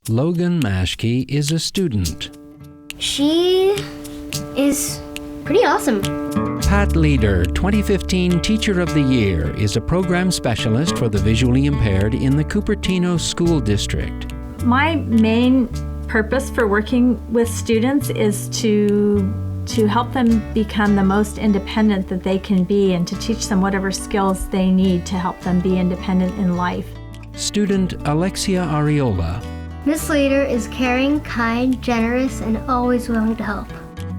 Logan Maschke is a student. She is pretty awesome. Pat Leader, 2015 Teacher of the Year, is a program specialist for the visually impaired in the Cupertino School District. My main purpose for working with students is to help them become the most independent that they can be and to teach them whatever skills they need to help them be independent in life. Student Alexia Arriola. Miss Leader is caring, kind, generous, and always willing to help.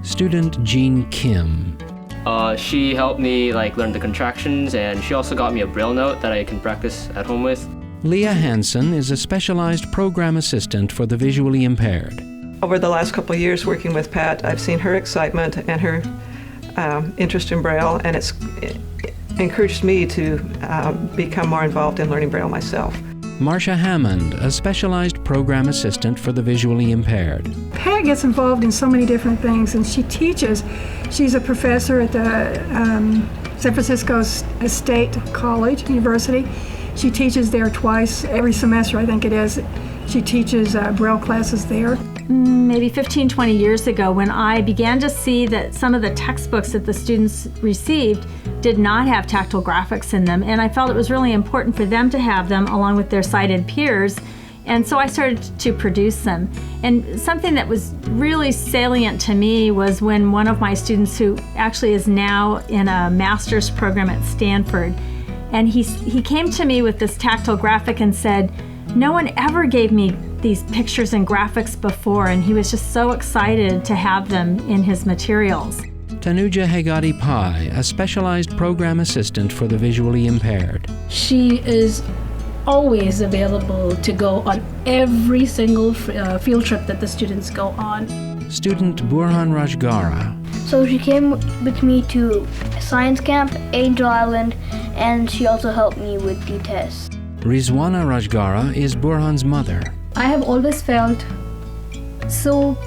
Student Jean Kim. She helped me learn the contractions, and she also got me a Braille note that I can practice at home with. Leah Hansen is a specialized program assistant for the visually impaired. Over the last couple of years working with Pat, I've seen her excitement and her interest in Braille, and it's encouraged me to become more involved in learning Braille myself. Marsha Hammond, a specialized program assistant for the visually impaired. Pat gets involved in so many different things, and she teaches. She's a professor at the San Francisco State College, University. She teaches there twice every semester, I think it is. She teaches Braille classes there. Maybe 15, 20 years ago, when I began to see that some of the textbooks that the students received did not have tactile graphics in them, and I felt it was really important for them to have them along with their sighted peers, and so I started to produce them. And something that was really salient to me was when one of my students, who actually is now in a master's program at Stanford, and he came to me with this tactile graphic and said, "No one ever gave me these pictures and graphics before," and he was just so excited to have them in his materials. Tanuja Patel, a specialized program assistant for the visually impaired. She is always available to go on every single field trip that the students go on. Student Borhan Roj Gaara. So she came with me to science camp, Angel Island, and she also helped me with the tests. Rosanna Raj Gaara is Borhan's mother. I have always felt so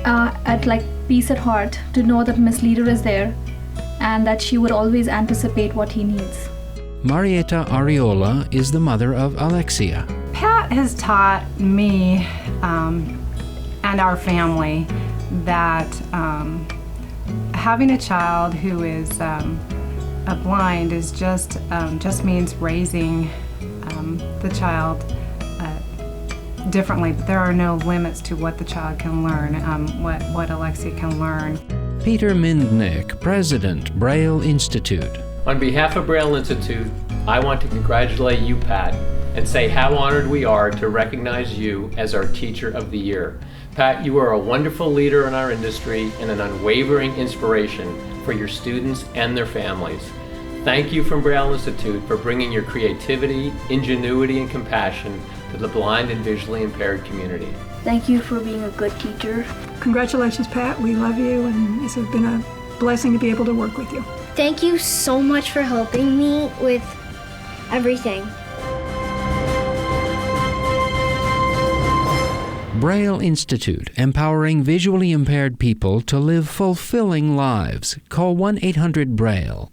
at peace at heart to know that Miss Leader is there and that she would always anticipate what he needs. Marietta Arriola is the mother of Alexia. Pat has taught me and our family that having a child who is a blind is just means raising the child differently. There are no limits to what the child can learn, what Alexia can learn. Peter Mindnick, President, Braille Institute. On behalf of Braille Institute, I want to congratulate you, Pat, and say how honored we are to recognize you as our Teacher of the Year. Pat, you are a wonderful leader in our industry and an unwavering inspiration for your students and their families. Thank you from Braille Institute for bringing your creativity, ingenuity, and compassion to the blind and visually impaired community. Thank you for being a good teacher. Congratulations, Pat. We love you, and this has been a blessing to be able to work with you. Thank you so much for helping me with everything. Braille Institute, empowering visually impaired people to live fulfilling lives. Call 1-800-BRAILLE.